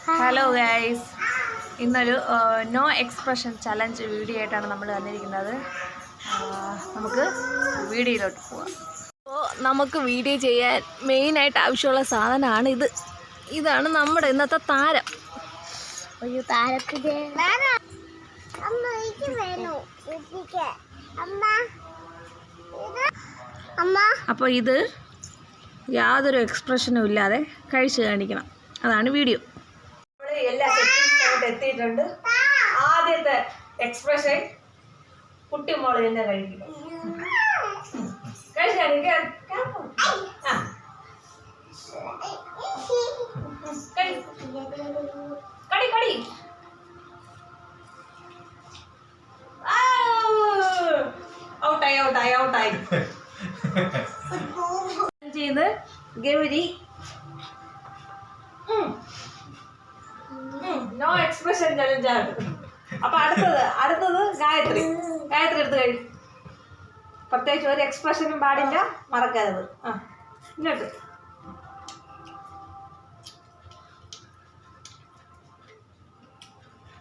Hello guys, ഇന്നൊരു no expression challenge video ആയിട്ടാണ് നമ്മൾ വന്നിരിക്കുന്നത്. നമുക്ക് വീഡിയോയിലോട്ട് പോവാം. അപ്പോൾ നമുക്ക് വീഡിയോ ചെയ്യാൻ മെയിനായിട്ട് ആവശ്യമുള്ള സാധനമാണ് ഇതാണ് നമ്മുടെ ഇന്നത്തെ താരം. അയ്യോ, താരത്തിൻ്റെ അപ്പോൾ ഇത് യാതൊരു എക്സ്പ്രഷനും ഇല്ലാതെ കഴിച്ച് കാണിക്കണം. അതാണ് വീഡിയോ. നമ്മൾ എല്ലാ സെറ്റിംഗ്സിലോട്ട് എത്തിയിട്ടുണ്ട്. ആദ്യത്തെ എക്സ്പ്രഷൻ കുട്ടിമോള് തന്നെ കഴിക്കും. കഴിച്ച് കാണിക്കാൻ കടി കടി ഔട്ടായി ഔട്ടായി ഔട്ടായി ചെയ്ത് ഗൗരി നോ എക്സ്പ്രഷൻ ചലഞ്ചാണ്. അപ്പൊ അടുത്തത് ഗായത്രി എടുത്ത് കഴിയും. പ്രത്യേകിച്ച് ഒരു എക്സ്പ്രഷനും പാടില്ല, മറക്കരുത്. ഇങ്ങോട്ട്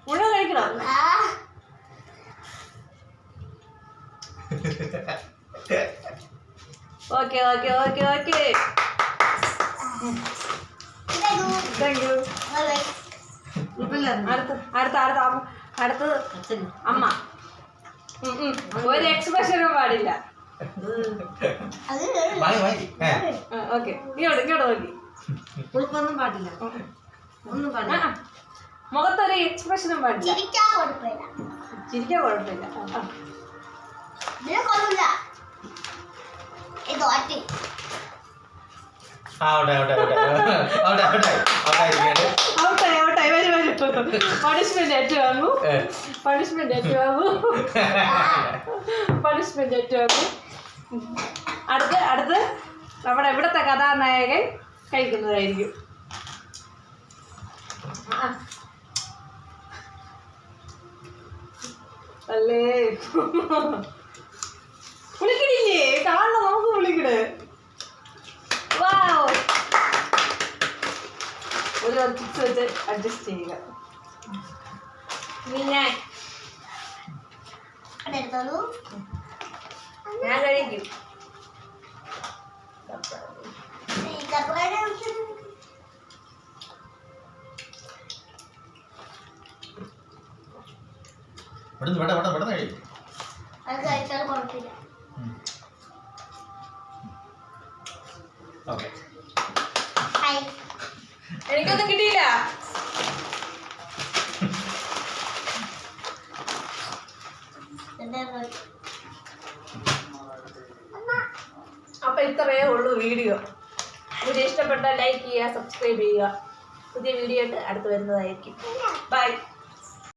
മുഴുവൻ കഴിക്കണം. Okay okay okay okay, thank you. അടുത്തത് അമ്മ. ഒരു എക്സ്പ്രഷനും പാടില്ല. ഓക്കെ, ഇങ്ങോട്ട് നോക്കി. ഒന്നും പാടില്ല, ഒന്നും പാടില്ല. മുഖത്തൊരു എക്സ്പ്രഷനും പാടില്ല. ചിരിക്കാൻ കുഴപ്പമില്ല. പണിഷ്മെന്റ് ഏറ്റുവാങ്ങൂ. അടുത്ത് നമ്മുടെ ഇവിടുത്തെ കഥാനായകൻ കഴിക്കുന്നതായിരിക്കും. അല്ലേ, വിളിക്കണില്ലേ? കാണണം, നമുക്ക് വിളിക്കണേ. ഒരു ചിപ്സ് വെച്ച് അഡ്ജസ്റ്റ് ചെയ്യുക. ഞാൻ കഴിക്കും. എനിക്കൊന്നും കിട്ടിയില്ല. അപ്പൊ ഇത്രയേ ഉള്ളൂ വീഡിയോ. വീഡിയോ ഇഷ്ടപ്പെട്ടാൽ ലൈക്ക് ചെയ്യുക, സബ്സ്ക്രൈബ് ചെയ്യുക. പുതിയ വീഡിയോ ആയിട്ട് അടുത്ത് വരുന്നതായിരിക്കും. ബൈ.